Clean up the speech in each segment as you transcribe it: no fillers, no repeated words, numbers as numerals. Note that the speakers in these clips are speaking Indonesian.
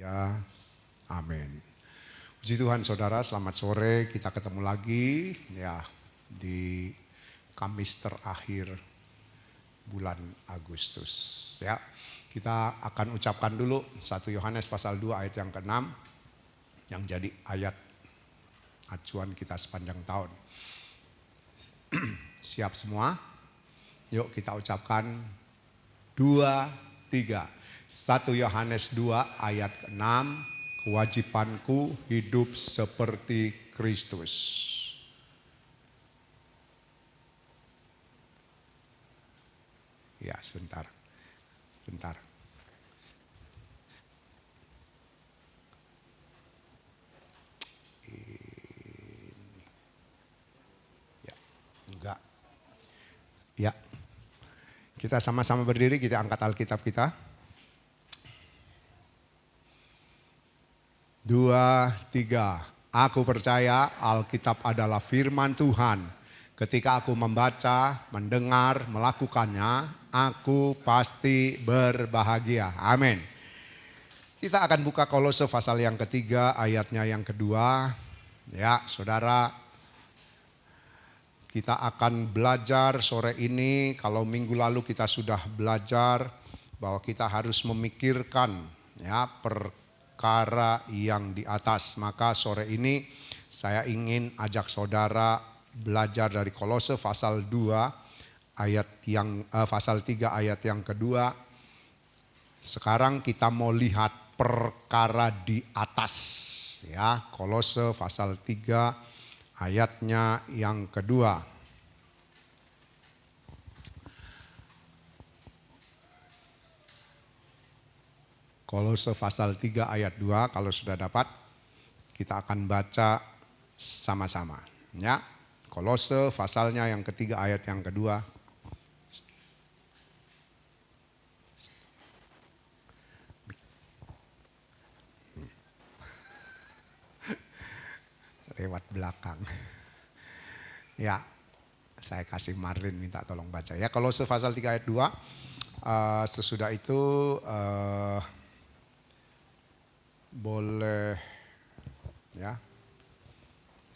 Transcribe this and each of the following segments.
Ya, amin. Puji Tuhan saudara, selamat sore. Kita ketemu lagi ya di Kamis terakhir bulan Agustus. Ya, kita akan ucapkan dulu 1 Yohanes pasal 2 ayat yang ke-6 yang jadi ayat acuan kita sepanjang tahun. Siap semua? Yuk kita ucapkan 2, 3. 1 Yohanes 2 ayat ke-6, kewajibanku hidup seperti Kristus. Ya, sebentar. Ya, enggak. Ya. Kita sama-sama berdiri, kita angkat Alkitab kita. 2, 3. Aku percaya Alkitab adalah firman Tuhan. Ketika aku membaca, mendengar, melakukannya, aku pasti berbahagia. Amin. Kita akan buka Kolose pasal yang ketiga, ayatnya yang kedua. Ya, saudara, kita akan belajar sore ini. Kalau minggu lalu kita sudah belajar bahwa kita harus memikirkan ya perkara yang di atas. Maka sore ini saya ingin ajak saudara belajar dari Kolose pasal 2 ayat yang pasal 3 ayat yang kedua. Sekarang kita mau lihat perkara di atas ya. Kolose pasal 3 ayatnya yang kedua. Kolose pasal 3 ayat 2, kalau sudah dapat kita akan baca sama-sama. Ya, Kolose pasalnya yang ketiga ayat yang kedua. Lewat belakang. Ya, saya kasih Marlin minta tolong baca. Ya, Kolose pasal 3 ayat 2. Sesudah itu boleh ya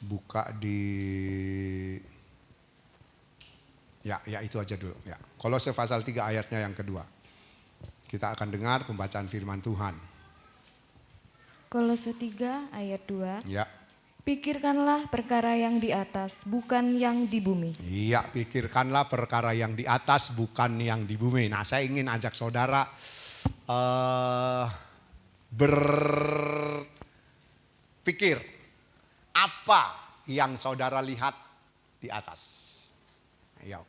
buka di ya itu aja dulu ya. Kolose pasal 3 ayatnya yang kedua. Kita akan dengar pembacaan firman Tuhan. Kolose 3 ayat 2. Ya. Pikirkanlah perkara yang di atas, bukan yang di bumi. Iya, pikirkanlah perkara yang di atas, bukan yang di bumi. Nah, saya ingin ajak saudara berpikir apa yang saudara lihat di atas. Ayo.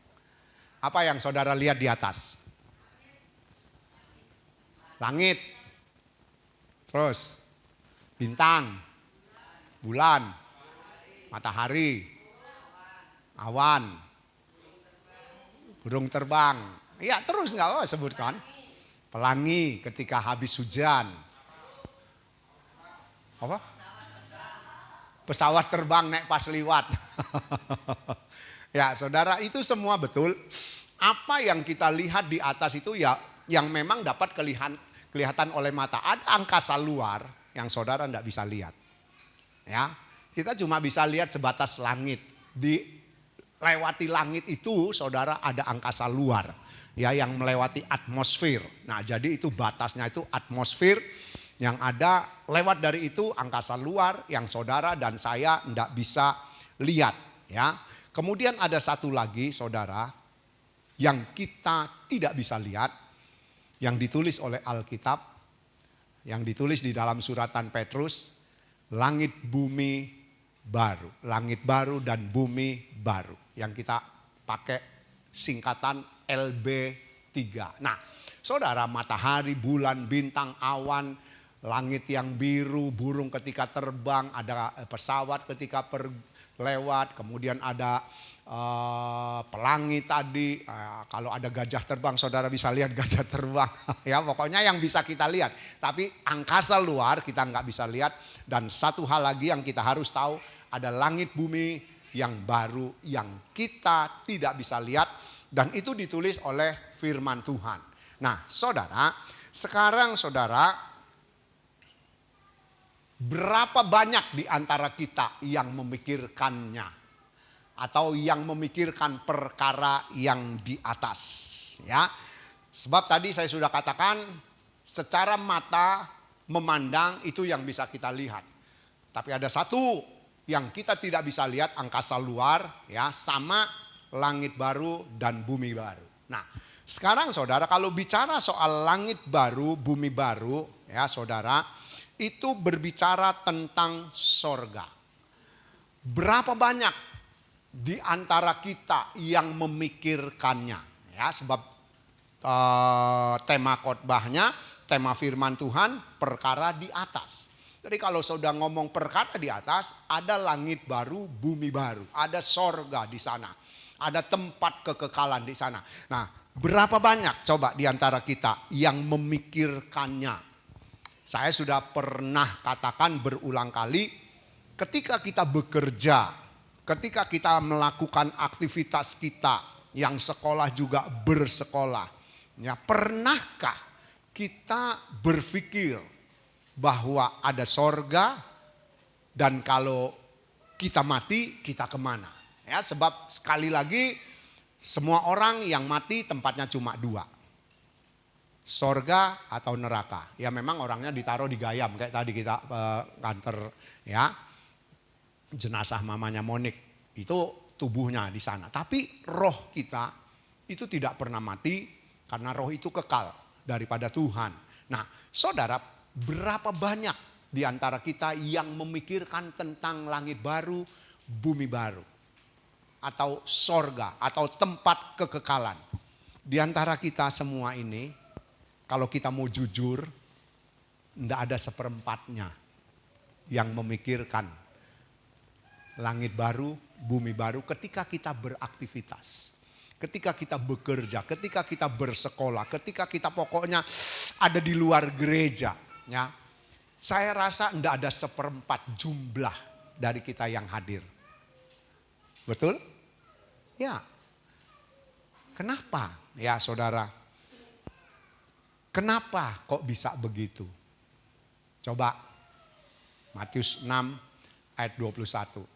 Apa yang saudara lihat di atas? Langit. Terus bintang, bulan, matahari, awan, burung terbang. Ya terus nggak sebutkan. Pelangi ketika habis hujan. Apa? Pesawat terbang naik pas liwat. Ya saudara, itu semua betul. Apa yang kita lihat di atas itu ya yang memang dapat kelihatan oleh mata. Ada angkasa luar yang saudara tidak bisa lihat. Ya, kita cuma bisa lihat sebatas langit. Di lewati langit itu saudara ada angkasa luar. Ya, yang melewati atmosfer. Nah, jadi itu batasnya itu atmosfer, yang ada lewat dari itu angkasa luar yang saudara dan saya tidak bisa lihat. Ya, kemudian ada satu lagi saudara yang kita tidak bisa lihat, yang ditulis oleh Alkitab, yang ditulis di dalam suratan Petrus, langit bumi baru, langit baru dan bumi baru, yang kita pakai singkatan LB3. Nah, saudara, matahari, bulan, bintang, awan, langit yang biru, burung ketika terbang, ada pesawat ketika lewat, kemudian ada pelangi tadi. Kalau ada gajah terbang, saudara bisa lihat gajah terbang. Ya, pokoknya yang bisa kita lihat. Tapi angkasa luar kita nggak bisa lihat. Dan satu hal lagi yang kita harus tahu, ada langit bumi yang baru yang kita tidak bisa lihat. Dan itu ditulis oleh firman Tuhan. Nah saudara, sekarang saudara berapa banyak di antara kita yang memikirkannya atau yang memikirkan perkara yang di atas, ya. Sebab tadi saya sudah katakan secara mata memandang itu yang bisa kita lihat. Tapi ada satu yang kita tidak bisa lihat, angkasa luar, ya, sama langit baru dan bumi baru. Nah, sekarang saudara kalau bicara soal langit baru, bumi baru, ya saudara, itu berbicara tentang sorga. Berapa banyak di antara kita yang memikirkannya, ya, sebab tema khotbahnya, tema firman Tuhan, perkara di atas. Jadi kalau saudara ngomong perkara di atas, ada langit baru, bumi baru, ada sorga di sana, ada tempat kekekalan di sana. Nah, berapa banyak coba di antara kita yang memikirkannya? Saya sudah pernah katakan berulang kali, ketika kita bekerja, ketika kita melakukan aktivitas kita, yang sekolah juga bersekolah, ya, pernahkah kita berpikir bahwa ada sorga dan kalau kita mati kita kemana? Ya, sebab sekali lagi semua orang yang mati tempatnya cuma dua, sorga atau neraka. Ya memang orangnya ditaruh di gayam kayak tadi kita nganter, ya, jenazah mamanya Monik, itu tubuhnya di sana. Tapi roh kita itu tidak pernah mati karena roh itu kekal daripada Tuhan. Nah, saudara, berapa banyak di antara kita yang memikirkan tentang langit baru, bumi baru, atau sorga, atau tempat kekekalan? Di antara kita semua ini, kalau kita mau jujur, tidak ada seperempatnya yang memikirkan langit baru, bumi baru ketika kita beraktivitas. Ketika kita bekerja, ketika kita bersekolah, ketika kita pokoknya ada di luar gereja, ya. Saya rasa tidak ada seperempat jumlah dari kita yang hadir. Betul? Ya. Kenapa? Ya saudara. Kenapa kok bisa begitu? Coba Matius 6 ayat 21.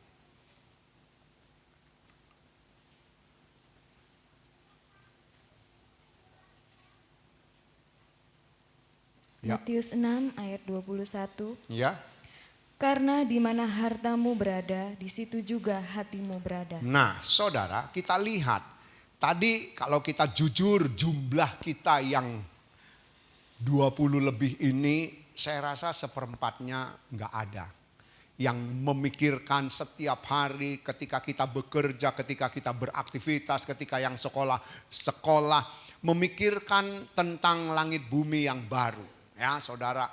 Ya. Matius 6 ayat 21. Ya. Karena di mana hartamu berada, di situ juga hatimu berada. Nah, saudara, kita lihat tadi kalau kita jujur jumlah kita yang 20 lebih ini, saya rasa seperempatnya nggak ada yang memikirkan setiap hari ketika kita bekerja, ketika kita beraktivitas, ketika yang sekolah memikirkan tentang langit bumi yang baru. Ya saudara,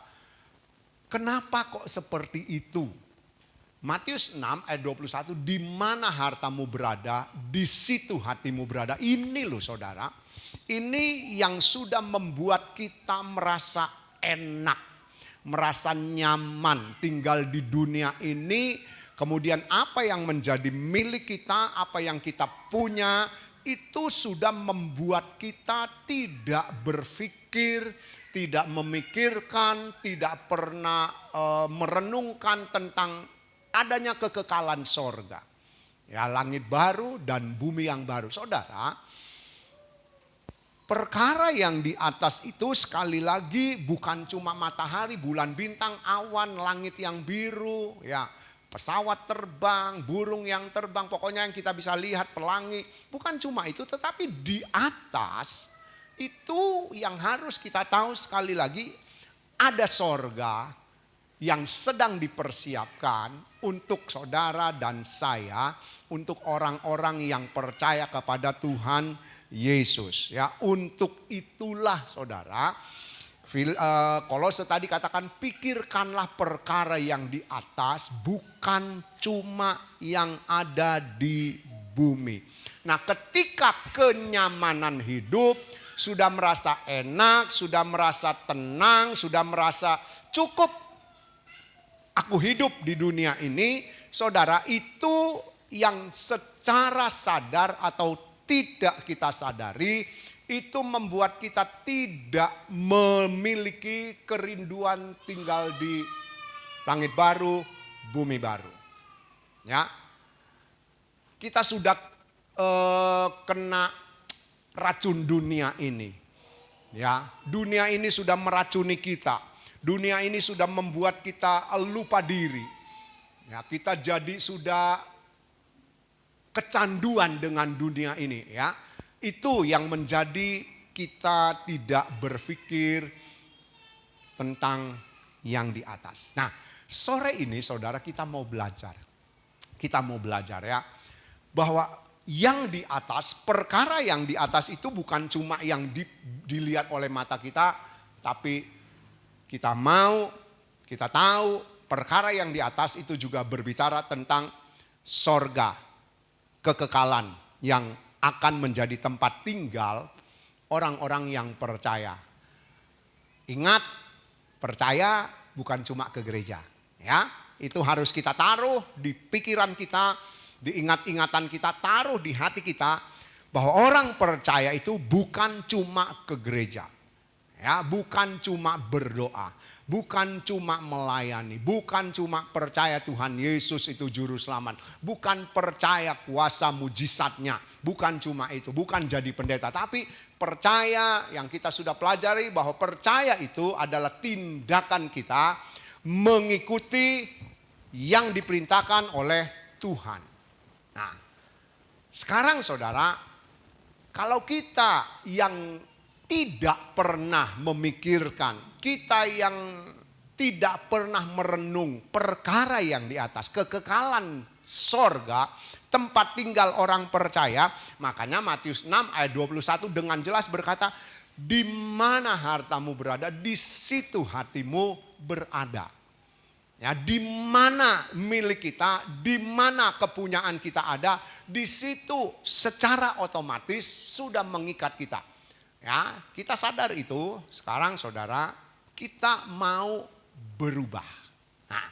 kenapa kok seperti itu? Matius 6 ayat 21, di mana hartamu berada, di situ hatimu berada. Ini loh saudara, ini yang sudah membuat kita merasa enak, merasa nyaman tinggal di dunia ini. Kemudian apa yang menjadi milik kita, apa yang kita punya, itu sudah membuat kita tidak berpikir, tidak memikirkan, tidak pernah merenungkan tentang adanya kekekalan sorga. Ya, langit baru dan bumi yang baru. Saudara, perkara yang di atas itu sekali lagi bukan cuma matahari, bulan, bintang, awan, langit yang biru, ya, pesawat terbang, burung yang terbang, pokoknya yang kita bisa lihat, pelangi. Bukan cuma itu, tetapi di atas itu yang harus kita tahu sekali lagi, ada sorga yang sedang dipersiapkan untuk saudara dan saya, untuk orang-orang yang percaya kepada Tuhan Yesus. Ya, untuk itulah saudara, Kolose tadi katakan, pikirkanlah perkara yang di atas, bukan cuma yang ada di bumi. Nah, ketika kenyamanan hidup, sudah merasa enak, sudah merasa tenang, sudah merasa cukup aku hidup di dunia ini, saudara, itu yang secara sadar atau tidak kita sadari, itu membuat kita tidak memiliki kerinduan tinggal di langit baru, bumi baru. Ya, kita sudah kena racun dunia ini. Ya, dunia ini sudah meracuni kita. Dunia ini sudah membuat kita lupa diri. Ya, kita jadi sudah kecanduan dengan dunia ini. Ya, itu yang menjadi kita tidak berpikir tentang yang di atas. Nah, sore ini saudara kita mau belajar. Kita mau belajar ya, bahwa yang di atas, perkara yang di atas itu bukan cuma yang dilihat oleh mata kita, tapi kita tahu perkara yang di atas itu juga berbicara tentang sorga, kekekalan yang akan menjadi tempat tinggal orang-orang yang percaya. Ingat, percaya bukan cuma ke gereja, ya. Itu harus kita taruh di pikiran kita, di ingat-ingatan kita, taruh di hati kita bahwa orang percaya itu bukan cuma ke gereja. Ya, bukan cuma berdoa, bukan cuma melayani, bukan cuma percaya Tuhan Yesus itu juru selamat, bukan percaya kuasa mujizatnya, bukan cuma itu, bukan jadi pendeta, tapi percaya yang kita sudah pelajari bahwa percaya itu adalah tindakan kita mengikuti yang diperintahkan oleh Tuhan. Nah, sekarang saudara, kalau kita yang tidak pernah memikirkan, kita yang tidak pernah merenung perkara yang di atas, kekekalan sorga, tempat tinggal orang percaya, makanya Matius 6 ayat 21 dengan jelas berkata, di mana hartamu berada, di situ hatimu berada. Ya, di mana milik kita, di mana kepunyaan kita ada, di situ secara otomatis sudah mengikat kita. Ya, kita sadar itu. Sekarang saudara, kita mau berubah. Nah,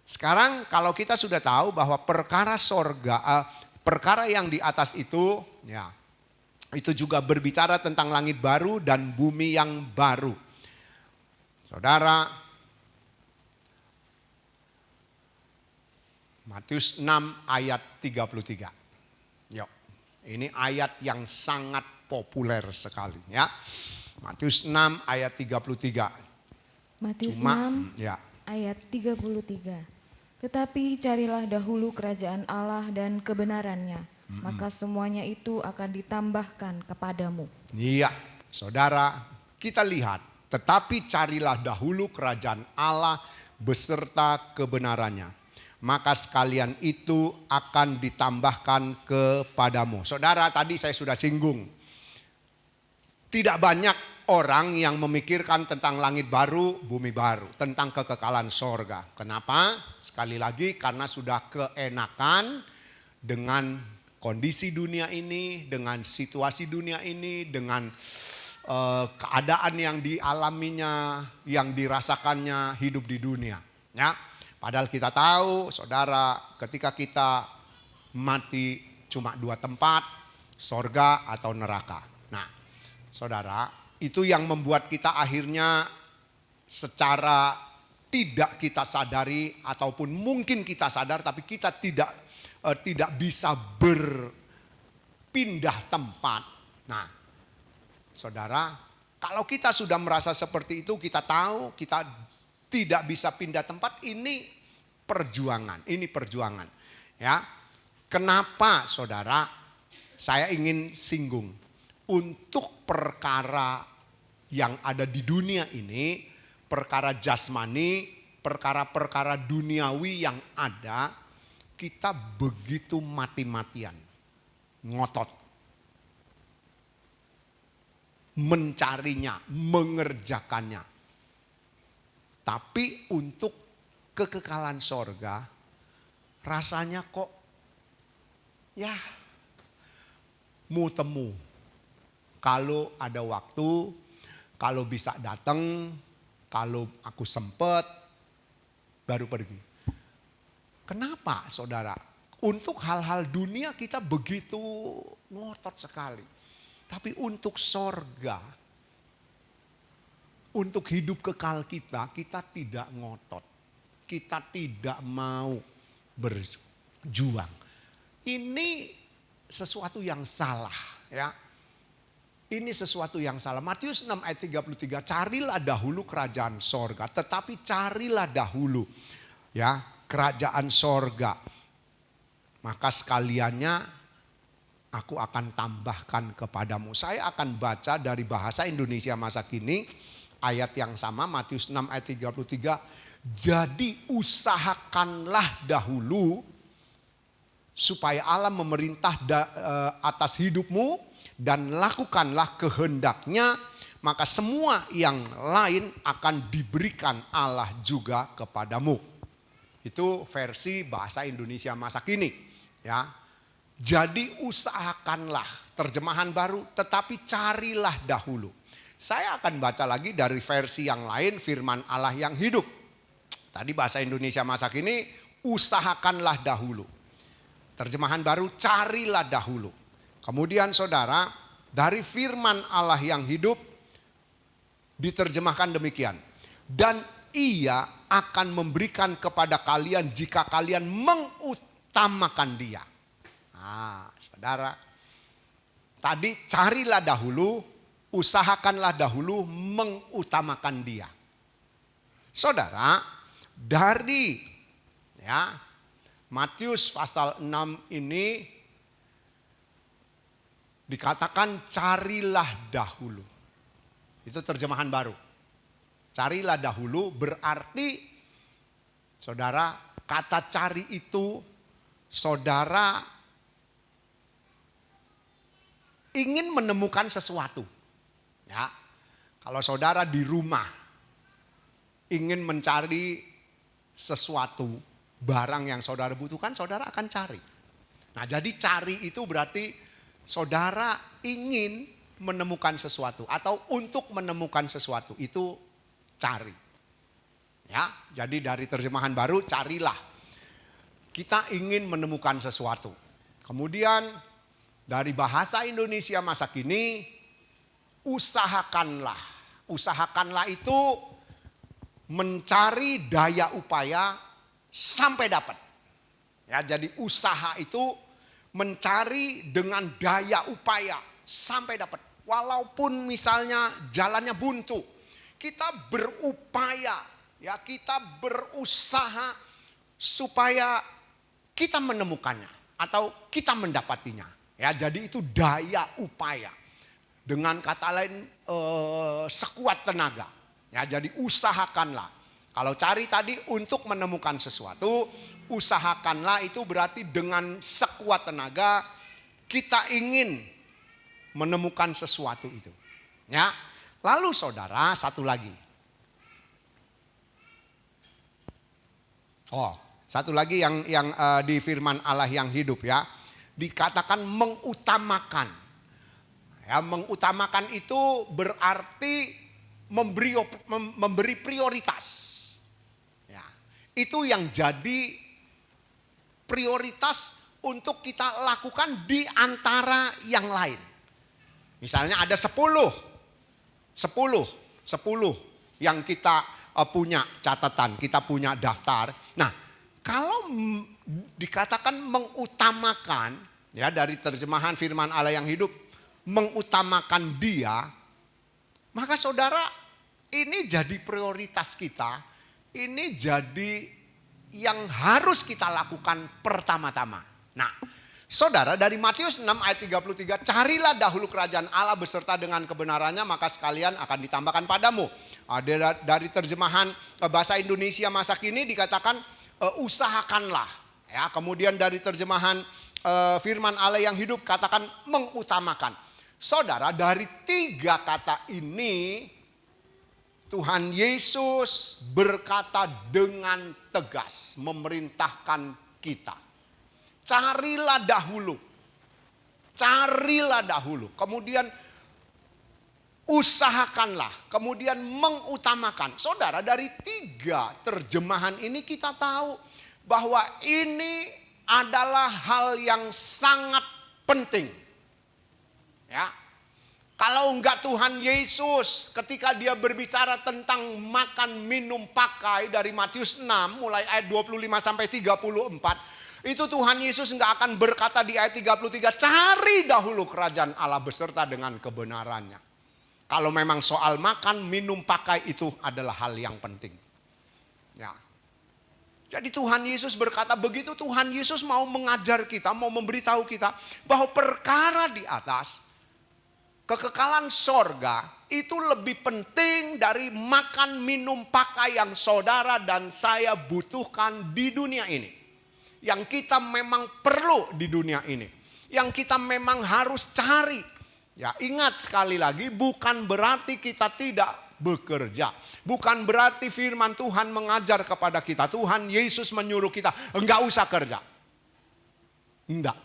sekarang kalau kita sudah tahu bahwa perkara sorga, perkara yang di atas itu, ya, itu juga berbicara tentang langit baru dan bumi yang baru. Saudara, Matius 6 ayat 33. Yuk, ini ayat yang sangat populer sekali ya. Matius 6 ayat 33. Matius Cuma, 6 ya. ayat 33. Tetapi carilah dahulu kerajaan Allah dan kebenarannya, maka semuanya itu akan ditambahkan kepadamu. Iya, saudara, kita lihat, tetapi carilah dahulu kerajaan Allah beserta kebenarannya, maka sekalian itu akan ditambahkan kepadamu. Saudara, tadi saya sudah singgung. Tidak banyak orang yang memikirkan tentang langit baru, bumi baru. Tentang kekekalan sorga. Kenapa? Sekali lagi karena sudah keenakan dengan kondisi dunia ini, dengan situasi dunia ini, dengan keadaan yang dialaminya, yang dirasakannya hidup di dunia. Ya. Padahal kita tahu, saudara, ketika kita mati cuma dua tempat, sorga atau neraka. Nah, saudara, itu yang membuat kita akhirnya secara tidak kita sadari ataupun mungkin kita sadar tapi kita tidak bisa berpindah tempat. Nah, saudara, kalau kita sudah merasa seperti itu, kita tahu kita tidak bisa pindah tempat, ini perjuangan, ya. Kenapa saudara? Saya ingin singgung. Untuk perkara yang ada di dunia ini, perkara jasmani, perkara-perkara duniawi yang ada, kita begitu mati-matian, ngotot, mencarinya, mengerjakannya. Tapi untuk kekekalan sorga, rasanya kok ya mu temu. Kalau ada waktu, kalau bisa datang, kalau aku sempet, baru pergi. Kenapa saudara? Untuk hal-hal dunia kita begitu ngotot sekali. Tapi untuk sorga, untuk hidup kekal kita tidak ngotot. kita tidak mau berjuang. Ini sesuatu yang salah, ya. Ini sesuatu yang salah. Matius 6 ayat 33, carilah dahulu kerajaan sorga. Tetapi carilah dahulu, ya, kerajaan sorga. Maka sekaliannya aku akan tambahkan kepadamu. Saya akan baca dari bahasa Indonesia masa kini. Ayat yang sama, Matius 6 ayat 33. Jadi usahakanlah dahulu supaya Allah memerintah atas hidupmu, dan lakukanlah kehendaknya, maka semua yang lain akan diberikan Allah juga kepadamu. Itu versi bahasa Indonesia masa kini, ya. Jadi usahakanlah, terjemahan baru, tetapi carilah dahulu. Saya akan baca lagi dari versi yang lain, firman Allah yang hidup. Tadi bahasa Indonesia masa kini, usahakanlah dahulu. Terjemahan baru, carilah dahulu. Kemudian saudara, dari firman Allah yang hidup diterjemahkan demikian. Dan ia akan memberikan kepada kalian jika kalian mengutamakan dia. Nah, saudara, tadi carilah dahulu, usahakanlah dahulu, mengutamakan dia. Saudara, dari Matius pasal 6 ini dikatakan carilah dahulu. Itu terjemahan baru. Carilah dahulu berarti, saudara, kata cari itu saudara ingin menemukan sesuatu. Ya, kalau saudara di rumah ingin mencari sesuatu, barang yang saudara butuhkan, saudara akan cari. Nah, jadi cari itu berarti saudara ingin menemukan sesuatu atau untuk menemukan sesuatu, itu cari. Ya, jadi dari terjemahan baru, carilah. Kita ingin menemukan sesuatu. Kemudian dari bahasa Indonesia masa kini, usahakanlah. Usahakanlah itu mencari daya upaya sampai dapat. Ya, jadi usaha itu mencari dengan daya upaya sampai dapat. Walaupun misalnya jalannya buntu, kita berupaya, ya, kita berusaha supaya kita menemukannya atau kita mendapatinya. Ya, jadi itu daya upaya. Dengan kata lain sekuat tenaga. Ya, jadi usahakanlah. Kalau cari tadi untuk menemukan sesuatu, usahakanlah itu berarti dengan sekuat tenaga kita ingin menemukan sesuatu itu. Ya. Lalu saudara, satu lagi. Satu lagi yang di firman Allah yang hidup, ya. Dikatakan mengutamakan. Ya, mengutamakan itu berarti memberi prioritas. Itu yang jadi prioritas untuk kita lakukan di antara yang lain. Misalnya ada 10 yang kita punya catatan, kita punya daftar. Nah, kalau dikatakan mengutamakan, ya, dari terjemahan firman Allah yang hidup, mengutamakan dia, maka saudara, ini jadi prioritas kita. Ini jadi yang harus kita lakukan pertama-tama. Nah, saudara, dari Matius 6 ayat 33, carilah dahulu kerajaan Allah beserta dengan kebenarannya, maka sekalian akan ditambahkan padamu. Dari terjemahan bahasa Indonesia masa kini dikatakan usahakanlah. Ya, kemudian dari terjemahan firman Allah yang hidup katakan mengutamakan. Saudara, dari 3 kata ini Tuhan Yesus berkata dengan tegas, memerintahkan kita. Carilah dahulu. Carilah dahulu. Kemudian usahakanlah. Kemudian mengutamakan. Saudara, dari 3 terjemahan ini kita tahu bahwa ini adalah hal yang sangat penting. Ya. Kalau enggak Tuhan Yesus ketika dia berbicara tentang makan, minum, pakai dari Matius 6 mulai ayat 25 sampai 34. Itu Tuhan Yesus enggak akan berkata di ayat 33, cari dahulu kerajaan Allah beserta dengan kebenarannya. Kalau memang soal makan, minum, pakai itu adalah hal yang penting. Ya. Jadi Tuhan Yesus berkata begitu Tuhan Yesus mau mengajar kita, mau memberitahu kita bahwa perkara di atas, kekekalan sorga itu lebih penting dari makan, minum, pakai yang saudara dan saya butuhkan di dunia ini. Yang kita memang perlu di dunia ini. Yang kita memang harus cari. Ya, ingat sekali lagi, bukan berarti kita tidak bekerja. Bukan berarti firman Tuhan mengajar kepada kita. Tuhan Yesus menyuruh kita, enggak usah kerja. Enggak.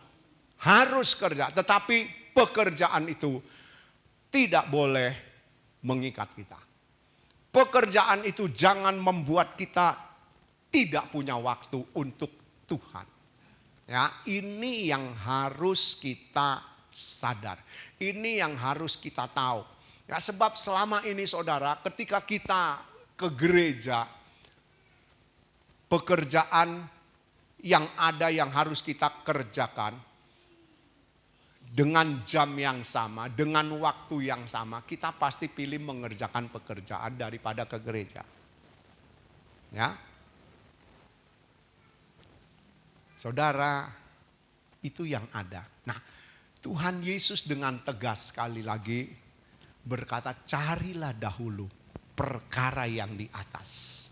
Harus kerja. Tetapi pekerjaan itu tidak boleh mengikat kita. Pekerjaan itu jangan membuat kita tidak punya waktu untuk Tuhan. Ya, ini yang harus kita sadar. Ini yang harus kita tahu. Ya, sebab selama ini saudara, ketika kita ke gereja, pekerjaan yang ada yang harus kita kerjakan dengan jam yang sama, dengan waktu yang sama, kita pasti pilih mengerjakan pekerjaan daripada ke gereja. Ya. Saudara, itu yang ada. Nah, Tuhan Yesus dengan tegas sekali lagi berkata, carilah dahulu perkara yang di atas.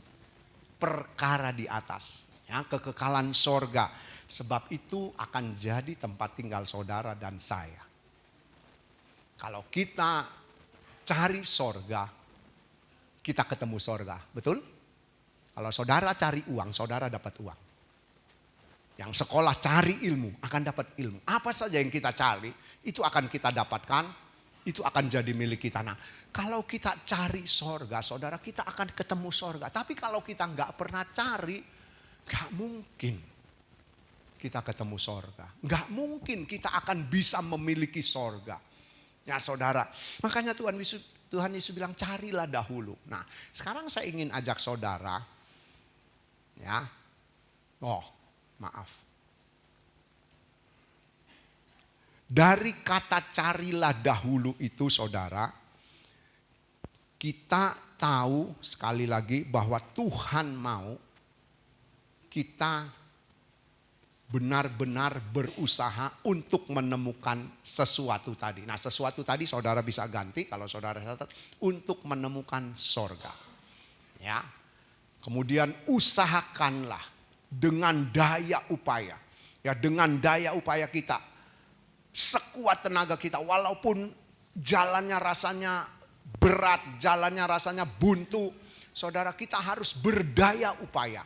Perkara di atas. Ya, kekekalan sorga. Sebab itu akan jadi tempat tinggal saudara dan saya. Kalau kita cari sorga, kita ketemu sorga. Betul? Kalau saudara cari uang, saudara dapat uang. Yang sekolah cari ilmu, akan dapat ilmu. Apa saja yang kita cari, itu akan kita dapatkan, itu akan jadi milik kita. Nah, kalau kita cari sorga, saudara, kita akan ketemu sorga. Tapi kalau kita nggak pernah cari, nggak mungkin kita ketemu sorga. Nggak mungkin kita akan bisa memiliki sorga. Ya saudara, makanya Tuhan Yesus bilang carilah dahulu. Nah, sekarang saya ingin ajak saudara, ya, maaf. Dari kata carilah dahulu itu saudara, kita tahu sekali lagi bahwa Tuhan mau kita benar-benar berusaha untuk menemukan sesuatu tadi. Nah, sesuatu tadi saudara bisa ganti kalau saudara catat, untuk menemukan sorga. Ya. Kemudian usahakanlah dengan daya upaya. Ya, dengan daya upaya kita, sekuat tenaga kita, walaupun jalannya rasanya berat, jalannya rasanya buntu, saudara, kita harus berdaya upaya.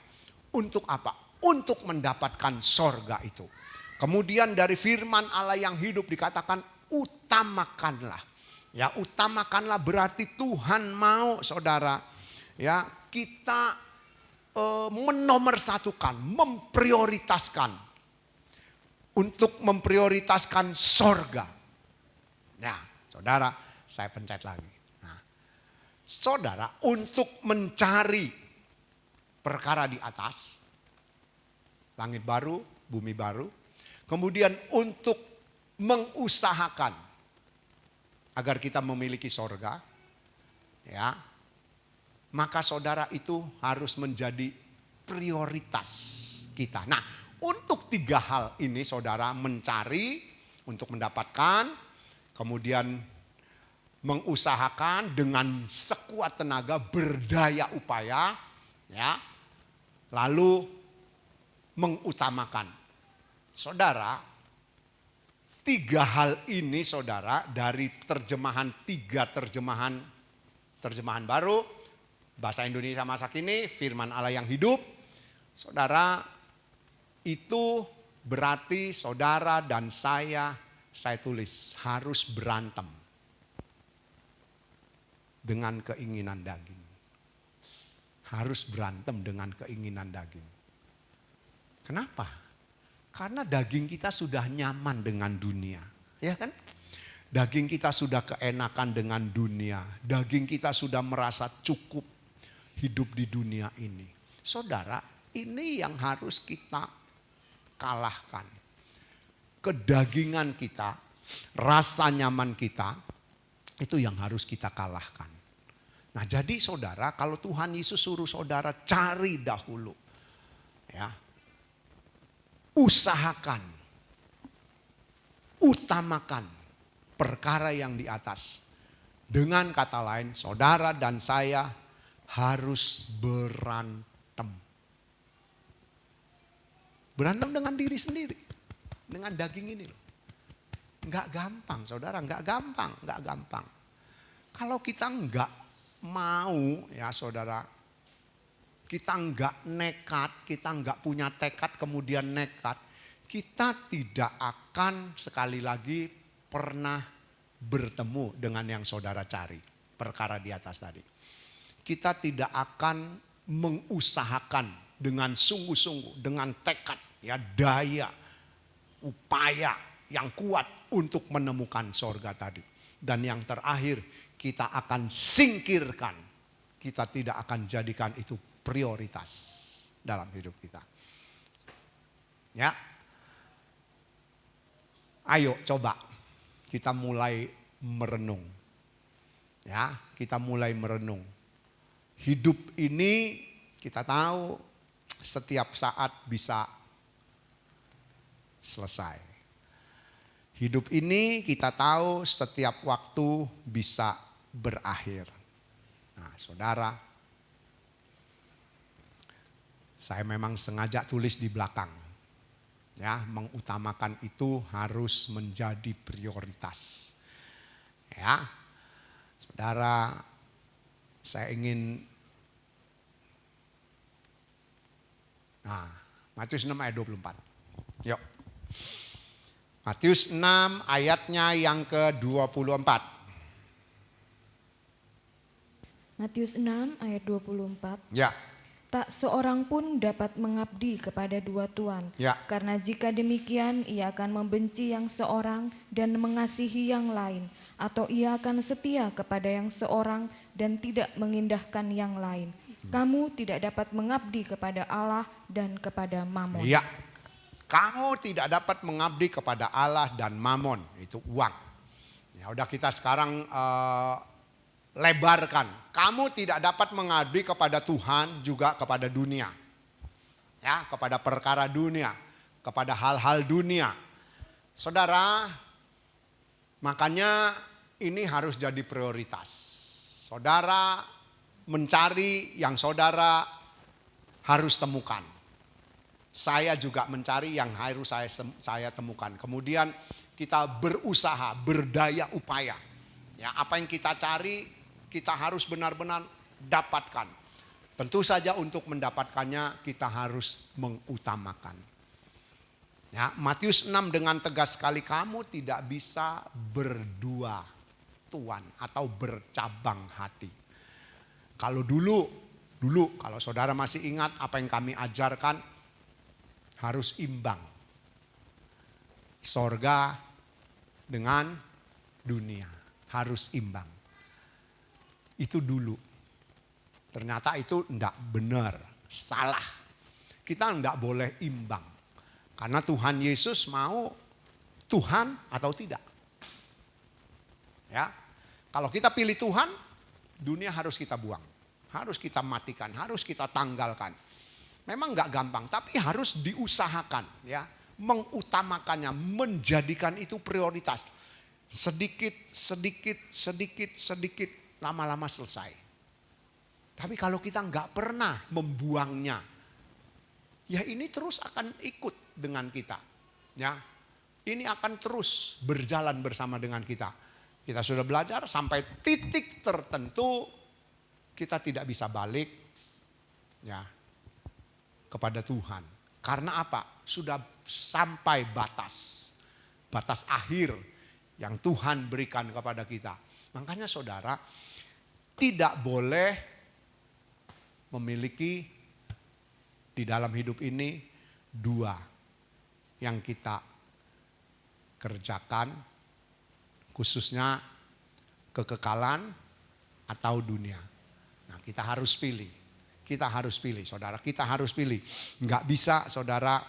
Untuk apa? Untuk mendapatkan sorga itu. Kemudian dari firman Allah yang hidup dikatakan utamakanlah. Ya, utamakanlah berarti Tuhan mau saudara, ya, kita menomorsatukan, memprioritaskan. Untuk memprioritaskan sorga. Ya, saudara, saya pencet lagi. Nah, saudara, untuk mencari perkara di atas, langit baru, bumi baru. Kemudian untuk mengusahakan agar kita memiliki sorga, ya, maka saudara itu harus menjadi prioritas kita. Nah, untuk 3 hal ini saudara mencari untuk mendapatkan, kemudian mengusahakan dengan sekuat tenaga, berdaya upaya, ya, lalu mengutamakan. Saudara, 3 hal ini saudara dari terjemahan baru, bahasa Indonesia masa kini, firman Allah yang hidup. Saudara, itu berarti saudara dan saya tulis harus berantem dengan keinginan daging. Harus berantem dengan keinginan daging. Kenapa? Karena daging kita sudah nyaman dengan dunia, ya kan? Daging kita sudah keenakan dengan dunia. Daging kita sudah merasa cukup hidup di dunia ini. Saudara, ini yang harus kita kalahkan. Kedagingan kita, rasa nyaman kita, itu yang harus kita kalahkan. Nah jadi saudara, kalau Tuhan Yesus suruh saudara cari dahulu. Ya, usahakan, utamakan perkara yang di atas. Dengan kata lain, saudara dan saya harus berantem. Berantem dengan diri sendiri. Dengan daging ini loh. Enggak gampang saudara, enggak gampang. Kalau kita enggak mau ya saudara, kita enggak nekat, kita enggak punya tekad kemudian nekat, kita tidak akan sekali lagi pernah bertemu dengan yang saudara cari, perkara di atas tadi. Kita tidak akan mengusahakan dengan sungguh-sungguh, dengan tekad, ya daya, upaya yang kuat untuk menemukan sorga tadi. Dan yang terakhir, kita akan singkirkan, kita tidak akan jadikan itu prioritas dalam hidup kita. Ya, ayo coba. Kita mulai merenung. Ya, kita mulai merenung. Hidup ini kita tahu setiap saat bisa selesai. Hidup ini kita tahu setiap waktu bisa berakhir. Nah, saudara, saya memang sengaja tulis di belakang. Ya, mengutamakan itu harus menjadi prioritas. Ya, saudara, saya ingin, Matius 6 ayat 24. Yuk. Matius 6 ayatnya yang ke-24. Matius 6 ayat 24. Ya. Tak seorang pun dapat mengabdi kepada dua tuan. Ya. Karena jika demikian ia akan membenci yang seorang dan mengasihi yang lain. Atau ia akan setia kepada yang seorang dan tidak mengindahkan yang lain. Kamu tidak dapat mengabdi kepada Allah dan kepada Mamon. Iya. Kamu tidak dapat mengabdi kepada Allah dan Mamon. Itu uang. Ya udah kita sekarang lebarkan. Kamu tidak dapat mengabdi kepada Tuhan juga kepada dunia. Ya, kepada perkara dunia, kepada hal-hal dunia. Saudara, makanya ini harus jadi prioritas. Saudara mencari yang saudara harus temukan. Saya juga mencari yang harus saya temukan. Kemudian kita berusaha, berdaya upaya. Ya, apa yang kita cari kita harus benar-benar dapatkan. Tentu saja untuk mendapatkannya kita harus mengutamakan. Ya, Matius 6 dengan tegas sekali, kamu tidak bisa berdua tuan atau bercabang hati. Kalau dulu kalau saudara masih ingat apa yang kami ajarkan, harus imbang. Sorga dengan dunia harus imbang. Itu dulu. Ternyata itu enggak benar, salah. Kita enggak boleh imbang. Karena Tuhan Yesus mau Tuhan atau tidak. Ya. Kalau kita pilih Tuhan, dunia harus kita buang. Harus kita matikan, harus kita tanggalkan. Memang enggak gampang, tapi harus diusahakan, ya. Mengutamakannya, menjadikan itu prioritas. Sedikit, lama-lama selesai. Tapi kalau kita nggak pernah membuangnya, ya ini terus akan ikut dengan kita. Ya, ini akan terus berjalan bersama dengan kita. Kita sudah belajar sampai titik tertentu kita tidak bisa balik, ya, kepada Tuhan. Karena apa? Sudah sampai batas akhir yang Tuhan berikan kepada kita. Makanya saudara, tidak boleh memiliki di dalam hidup ini dua yang kita kerjakan Khususnya kekekalan atau dunia. Nah, kita harus pilih. Kita harus pilih, saudara. Kita harus pilih. Enggak bisa, saudara,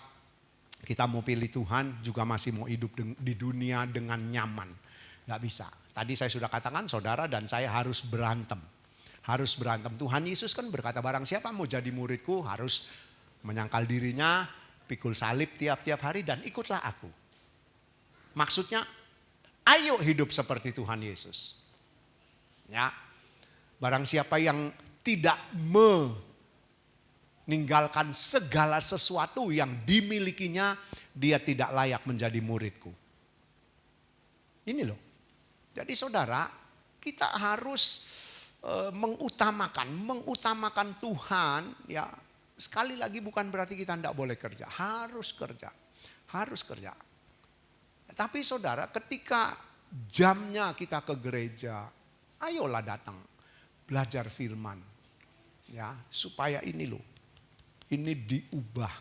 kita mau pilih Tuhan juga masih mau hidup di dunia dengan nyaman. Enggak bisa. Tadi saya sudah katakan, saudara dan saya harus berantem. Harus berantem. Tuhan Yesus kan berkata, barang siapa mau jadi muridku harus menyangkal dirinya, pikul salib tiap-tiap hari dan ikutlah aku. Maksudnya, ayo hidup seperti Tuhan Yesus. Ya, barang siapa yang tidak meninggalkan segala sesuatu yang dimilikinya, dia tidak layak menjadi muridku. Ini loh. Jadi saudara, kita harus mengutamakan Tuhan. Ya, sekali lagi bukan berarti kita tidak boleh kerja, harus kerja. Tapi saudara, ketika jamnya kita ke gereja, ayolah datang belajar firman. Ya, supaya ini loh, ini diubah.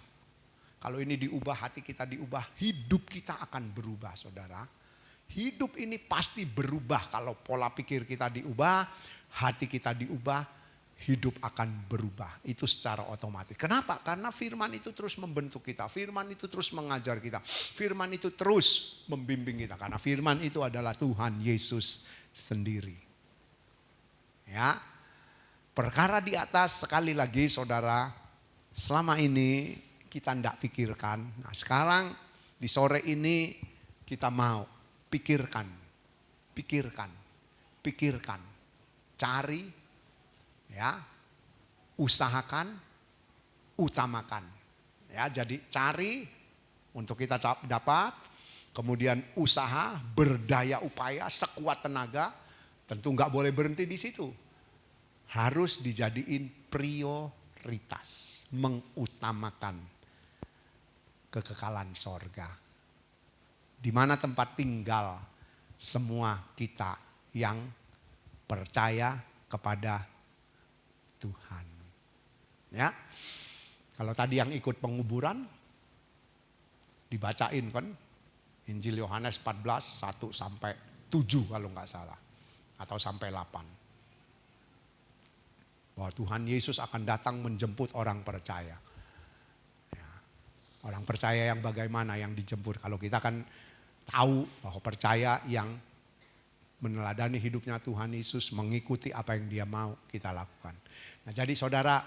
Kalau ini diubah, hati kita diubah, hidup kita akan berubah, saudara. Hidup ini pasti berubah kalau pola pikir kita diubah, hati kita diubah, hidup akan berubah. Itu secara otomatis. Kenapa? Karena firman itu terus membentuk kita. Firman itu terus mengajar kita. Firman itu terus membimbing kita. Karena firman itu adalah Tuhan Yesus sendiri. Ya, perkara di atas sekali lagi saudara, selama ini kita tidak pikirkan. Nah, sekarang di sore ini kita mau pikirkan. Cari, ya, usahakan, utamakan. Ya, jadi cari untuk kita dapat, kemudian usaha, berdaya upaya, sekuat tenaga, tentu nggak boleh berhenti di situ. Harus dijadiin prioritas, mengutamakan kekekalan sorga. Di mana tempat tinggal semua kita yang percaya kepada Tuhan. Ya. Kalau tadi yang ikut penguburan dibacain kan Injil Yohanes 14 1 sampai 7 kalau nggak salah atau sampai 8. Bahwa Tuhan Yesus akan datang menjemput orang percaya. Ya. Orang percaya yang bagaimana yang dijemput. Kalau kita kan tahu bahwa percaya yang meneladani hidupnya Tuhan Yesus, mengikuti apa yang dia mau kita lakukan. Nah, jadi saudara,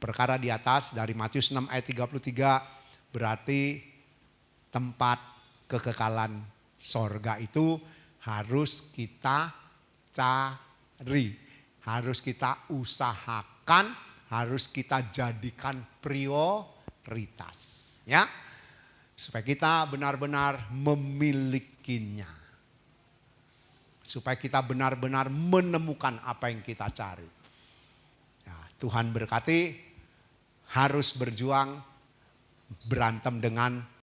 perkara di atas dari Matius 6 ayat 33 berarti tempat kekekalan sorga itu harus kita cari, harus kita usahakan, harus kita jadikan prioritas. Ya, supaya kita benar-benar memilikinya. Supaya kita benar-benar menemukan apa yang kita cari. Ya, Tuhan berkati, harus berjuang berantem dengan